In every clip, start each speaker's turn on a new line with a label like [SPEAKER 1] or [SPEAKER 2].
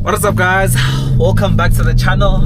[SPEAKER 1] What is up, guys? Welcome back to the channel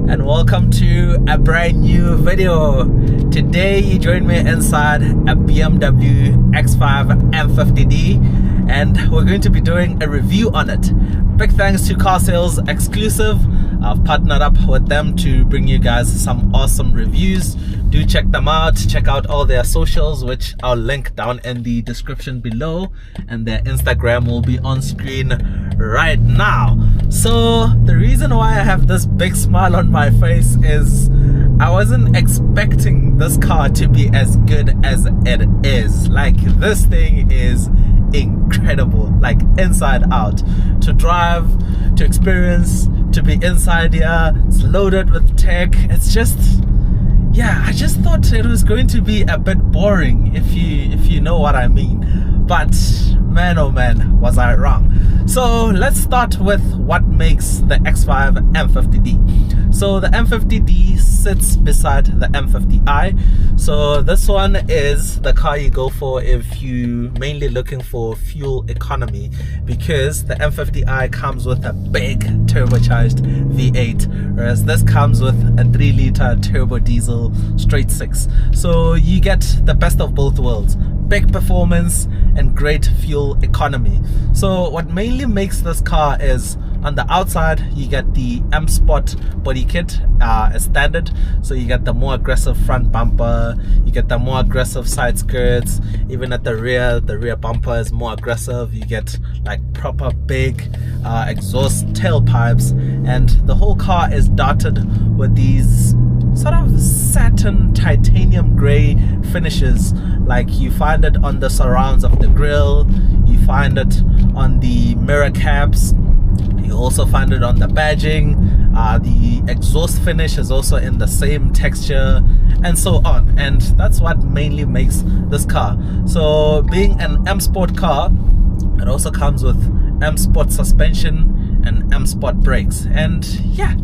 [SPEAKER 1] and welcome to a brand new video. Today you join me inside a BMW X5 M50d and we're going to be doing a review on it. Big thanks to Car Sales Exclusive. I've partnered up with them to bring you guys some awesome reviews. Do check them out. Check out all their socials, which I'll link down in the description below, and their Instagram will be on screen right now. So the reason why I have this big smile on my face is I wasn't expecting this car to be as good as it is. Like, this thing is incredible, like inside out, to drive, to experience, to be inside here. It's loaded with tech. It's just, yeah, I just thought it was going to be a bit boring, if you know what I mean. But man, oh man, was I wrong. So let's start with what makes the X5 M50d. So the M50d sits beside the M50i. So this one is the car you go for if you mainly looking for fuel economy, because the M50i comes with a big turbocharged V8, whereas this comes with a 3-liter turbo diesel straight 6. So you get the best of both worlds: big performance and great fuel economy. So what mainly makes this car is, on the outside you get the M Sport body kit as standard. So you get the more aggressive front bumper, you get the more aggressive side skirts. Even at the rear bumper is more aggressive. You get like proper big exhaust tailpipes, and the whole car is dotted with these sort of satin titanium gray finishes. Like, you find it on the surrounds of the grille, you find it on the mirror caps, you also find it on the badging. The exhaust finish is also in the same texture, and so on. And that's what mainly makes this car. So being an M Sport car, it also comes with M Sport suspension and M Sport brakes. And yeah,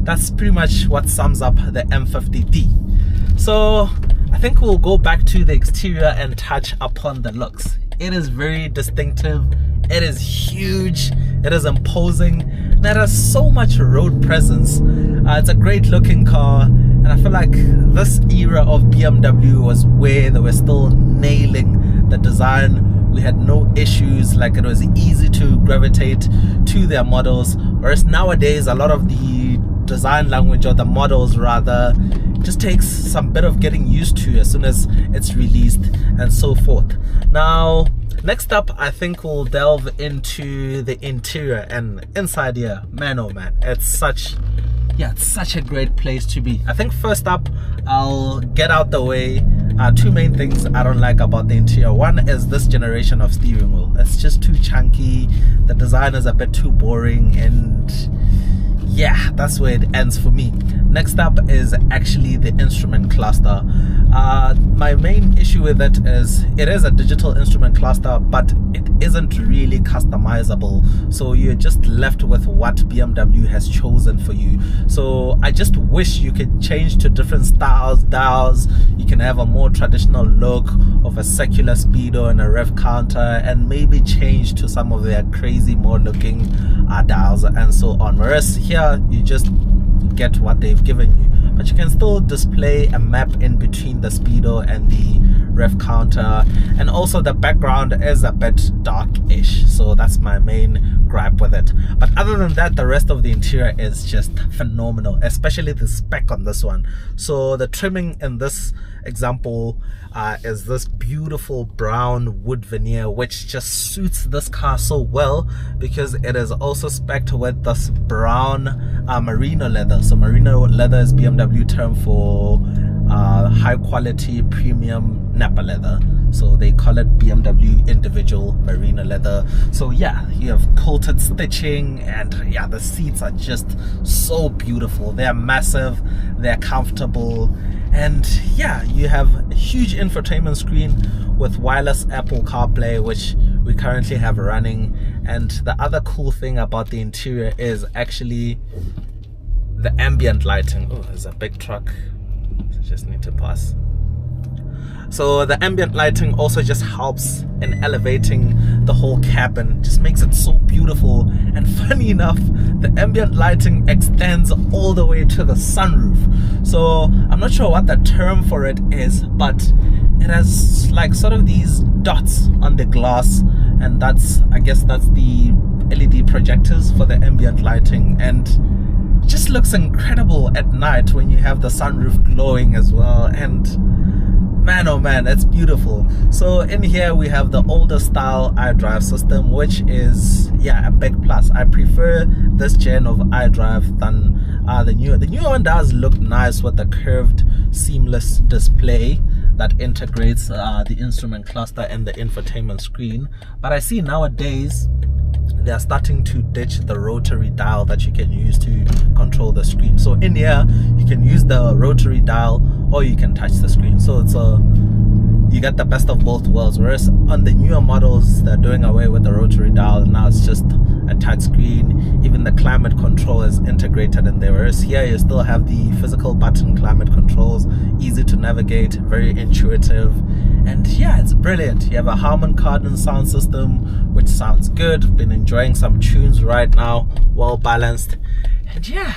[SPEAKER 1] that's pretty much what sums up the M50d. So I think we'll go back to the exterior and touch upon the looks. It is very distinctive, it is huge, it is imposing, and it has so much road presence. It's a great looking car, and I feel like this era of BMW was where they were still nailing the design. We had no issues, like it was easy to gravitate to their models, whereas nowadays a lot of the design language, or the models rather, just takes some bit of getting used to as soon as it's released and so forth. Now next up, I think we'll delve into the interior and inside here. Man, oh man, it's such a great place to be. I think first up, I'll get out the way two main things I don't like about the interior. One is this generation of steering wheel. It's just too chunky, the design is a bit too boring, and yeah, that's where it ends for me. Next up is actually the instrument cluster. My main issue with it is a digital instrument cluster, but it isn't really customizable. So you're just left with what BMW has chosen for you. So I just wish you could change to different styles, dials. You can have a more traditional look of a secular speedo and a rev counter, and maybe change to some of their crazy more looking dials and so on. Whereas here you just get what they've given you, but you can still display a map in between the speedo and the rev counter, and also the background is a bit dark-ish, so that's my main gripe with it. But other than that, the rest of the interior is just phenomenal, especially the spec on this one. So the trimming in this example is this beautiful brown wood veneer, which just suits this car so well, because it is also spec'd with this brown merino leather. So merino leather is BMW term for high quality premium Napa leather, so they call it BMW individual merino leather. So yeah, you have coated stitching, and yeah, the seats are just so beautiful. They're massive, they're comfortable, and yeah, you have a huge infotainment screen with wireless Apple CarPlay, which we currently have running. And the other cool thing about the interior is actually the ambient lighting. Oh, there's a big truck, I just need to pass. So the ambient lighting also just helps in elevating the whole cabin, just makes it so beautiful. And funny enough, the ambient lighting extends all the way to the sunroof. So I'm not sure what the term for it is, but it has like sort of these dots on the glass, and I guess that's the LED projectors for the ambient lighting, and it just looks incredible at night when you have the sunroof glowing as well. And man, oh man, it's beautiful. So in here we have the older style iDrive system, which is, yeah, a big plus. I prefer this gen of iDrive than the newer. The newer one does look nice with the curved seamless display that integrates the instrument cluster and the infotainment screen. But I see nowadays they are starting to ditch the rotary dial that you can use to control the screen. So in here you can use the rotary dial or you can touch the screen. So it's you get the best of both worlds. Whereas on the newer models, they're doing away with the rotary dial. Now it's just a touch screen. Even the climate control is integrated in there. Whereas here you still have the physical button climate controls, easy to navigate, very intuitive. And yeah, it's brilliant. You have a Harman Kardon sound system, which sounds good. Been enjoying some tunes right now, well balanced. And yeah,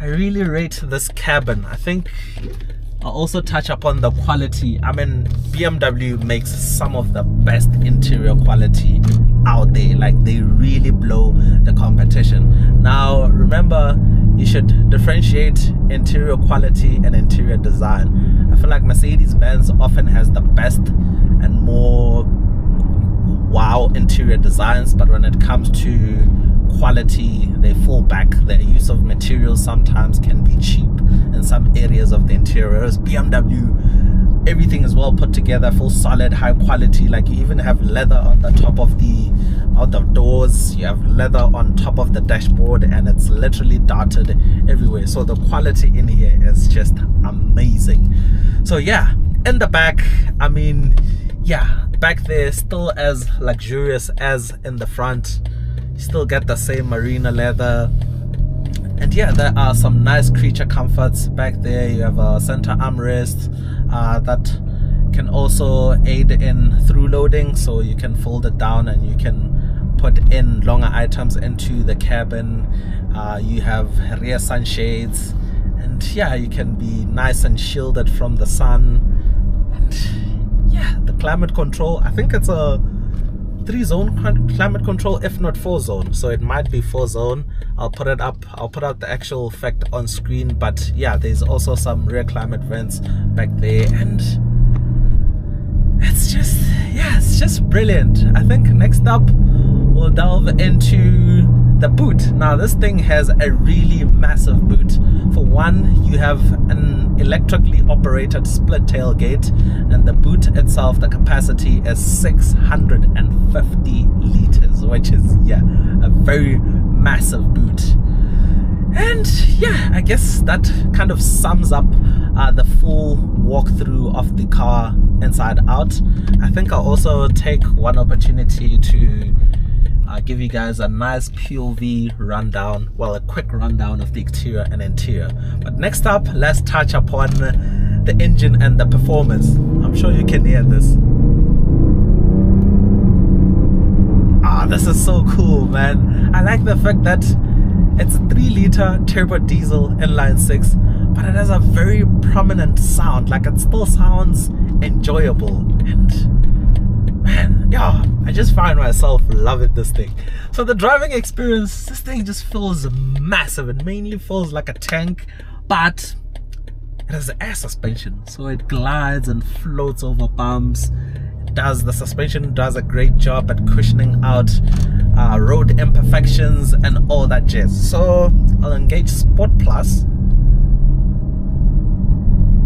[SPEAKER 1] I really rate this cabin. I think I'll also touch upon the quality. I mean, BMW makes some of the best interior quality out there. Like, they really blow the competition. Now remember, you should differentiate interior quality and interior design. I feel like Mercedes-Benz often has the best and more wow interior designs, but when it comes to quality, they fall back. The use of materials sometimes can be cheap in some areas of the interiors. BMW, everything is well put together, full solid, high quality. Like, you even have leather on the top of the doors, you have leather on top of the dashboard, and it's literally darted everywhere. So the quality in here is just amazing. So yeah, in the back, I mean, yeah, back there still as luxurious as in the front. You still get the same marina leather, and yeah, there are some nice creature comforts back there. You have a center armrest that can also aid in through loading, so you can fold it down and you can put in longer items into the cabin. You have rear sunshades, and yeah, you can be nice and shielded from the sun. And yeah, the climate control, I think it's a 3-zone climate control, if not 4-zone, so it might be 4-zone. I'll put it up, I'll put out the actual fact on screen. But yeah, there's also some rear climate vents back there, and it's just, yeah, it's just brilliant. I think next up we'll delve into the boot. Now this thing has a really massive boot. For one, you have an electrically operated split tailgate, and the boot itself, the capacity is 650 liters, which is, yeah, a very massive boot. And yeah, I guess that kind of sums up the full walkthrough of the car inside out. I think I'll also take one opportunity to give you guys a nice POV rundown, well, a quick rundown of the exterior and interior. But next up, let's touch upon the engine and the performance. I'm sure you can hear this. This is so cool, man. I like the fact that it's a 3-liter turbo diesel inline 6, but it has a very prominent sound. Like, it still sounds enjoyable. And man, yeah, I just find myself loving this thing. So the driving experience, this thing just feels massive. It mainly feels like a tank, but it has air suspension, so it glides and floats over bumps. The suspension does a great job at cushioning out road imperfections and all that jazz. So I'll engage Sport Plus.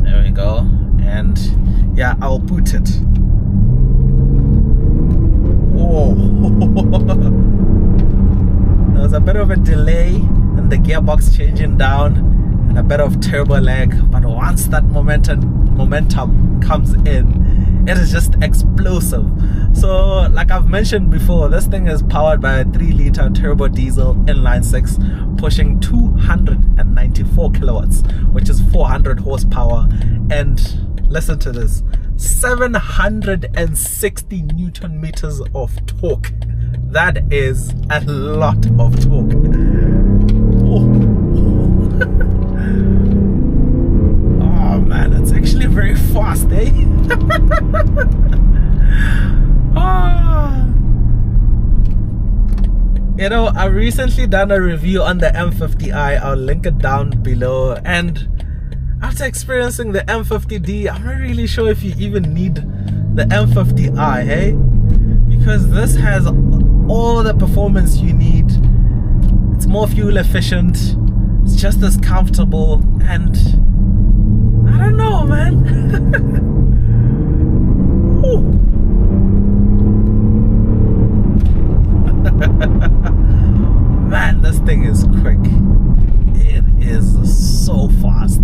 [SPEAKER 1] There we go. And yeah, I'll boot it. Whoa. There was a bit of a delay in the gearbox changing down and a bit of turbo lag, but once that momentum comes in, it is just explosive. So like I've mentioned before, this thing is powered by a 3-liter turbo diesel inline 6 pushing 294 kilowatts, which is 400 horsepower, and listen to this, 760 newton meters of torque. That is a lot of torque. You know, I've recently done a review on the M50i. I'll link it down below. And after experiencing the M50d, I'm not really sure if you even need the M50i, hey? Because this has all the performance you need. It's more fuel efficient. It's just as comfortable. And I don't know, man. Man, this thing is quick. It is so fast.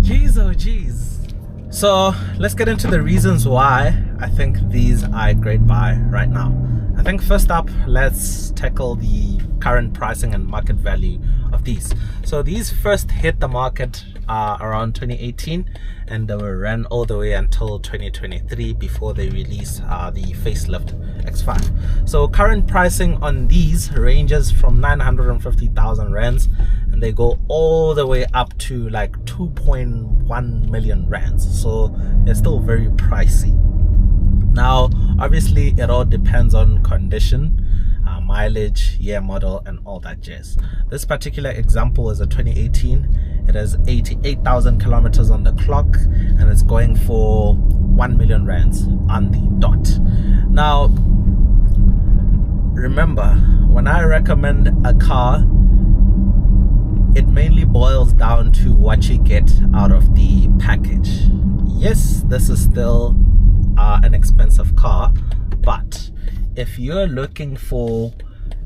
[SPEAKER 1] Jeez, oh jeez. So let's get into the reasons why I think these are a great buy right now. I think first up, let's tackle the current pricing and market value of these. So these first hit the market around 2018, and they were ran all the way until 2023 before they release the facelift X5. So current pricing on these ranges from 950,000 rands, and they go all the way up to like 2.1 million rands. So they're still very pricey. Now obviously it all depends on condition, mileage, year, model, and all that jazz. This particular example is a 2018. It has 88,000 kilometers on the clock, and it's going for 1 million rands on the dot. Now remember, when I recommend a car, it mainly boils down to what you get out of the package. Yes, this is still an expensive car, but if you're looking for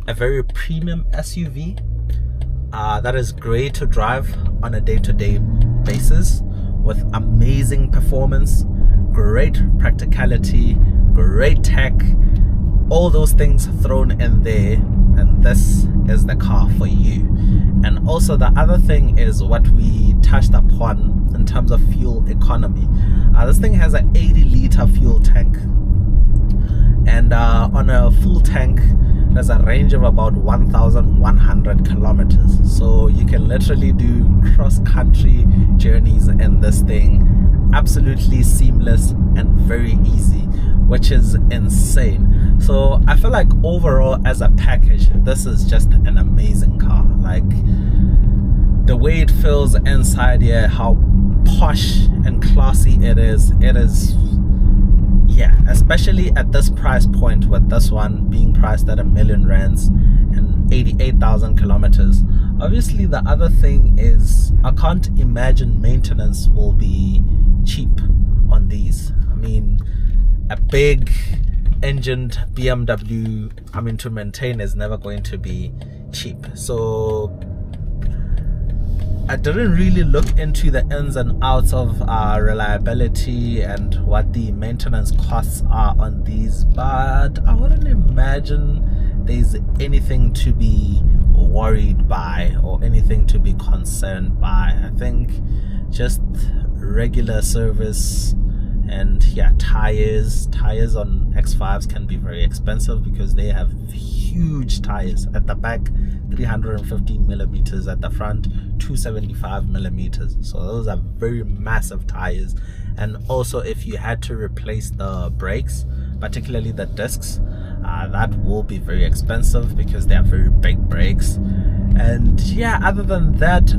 [SPEAKER 1] a very premium SUV that is great to drive on a day-to-day basis with amazing performance, great practicality, great tech, all those things thrown in there, and this is the car for you. And also the other thing is what we touched upon in terms of fuel economy. This thing has an 80-liter fuel tank, and on a full tank there's a range of about 1,100 kilometers. So you can literally do cross-country journeys in this thing, absolutely seamless and very easy, which is insane. So I feel like overall as a package, this is just an amazing car. Like the way it feels inside here, how posh and classy it is, yeah, especially at this price point, with this one being priced at 1 million rands and 88,000 kilometers. Obviously the other thing is I can't imagine maintenance will be cheap on these. I mean, a big engined BMW, I mean, to maintain is never going to be cheap. So I didn't really look into the ins and outs of reliability and what the maintenance costs are on these, but I wouldn't imagine there's anything to be worried by or anything to be concerned by. I think just regular service. And yeah, tires on X5s can be very expensive because they have huge tires at the back, 315 millimeters at the front, 275 millimeters. So those are very massive tires. And also if you had to replace the brakes, particularly the discs, that will be very expensive because they are very big brakes. And yeah, other than that,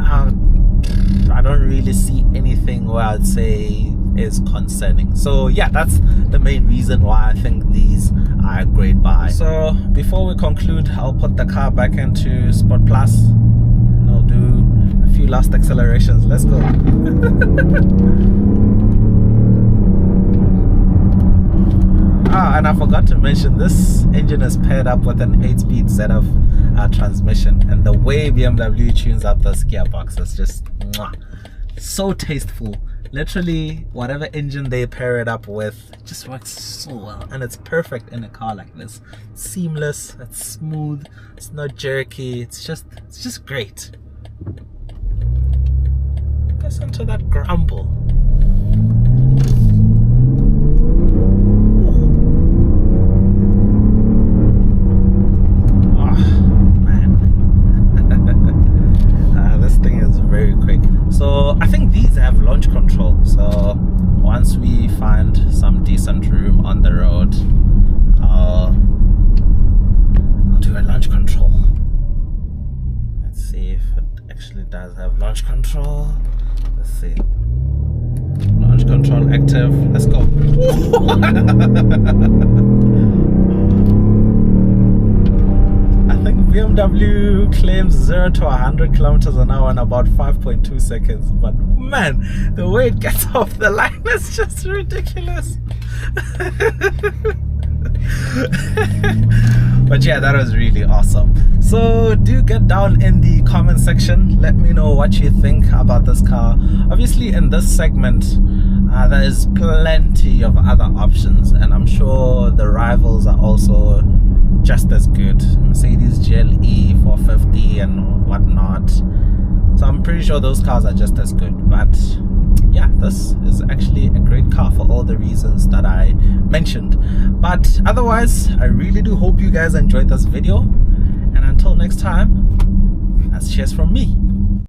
[SPEAKER 1] I don't really see anything where I'd say is concerning. So yeah, that's the main reason why I think these are a great buy. So before we conclude, I'll put the car back into Sport Plus and I'll do a few last accelerations. Let's go. And I forgot to mention, this engine is paired up with an 8-speed ZF transmission, and the way BMW tunes up this gearbox is just so tasteful. Literally whatever engine they pair it up with just works so well, and it's perfect in a car like this. It's seamless, it's smooth, it's not jerky, it's just great. Listen to that grumble. So I think these have launch control, so once we find some decent room on the road, I'll actually does have launch control. Let's see. Launch control active. Let's go. I think BMW claims 0 to 100 kilometers an hour in about 5.2 seconds. But man, the way it gets off the line is just ridiculous. But yeah, that was really awesome. So do get down in the comment section, let me know what you think about this car. Obviously in this segment there is plenty of other options, and I'm sure the rivals are also just as good. Mercedes GLE 450 and whatnot, so I'm pretty sure those cars are just as good. But yeah, this is actually a great car for all the reasons that I mentioned. But otherwise, I really do hope you guys enjoyed this video, and until next time, that's cheers from me.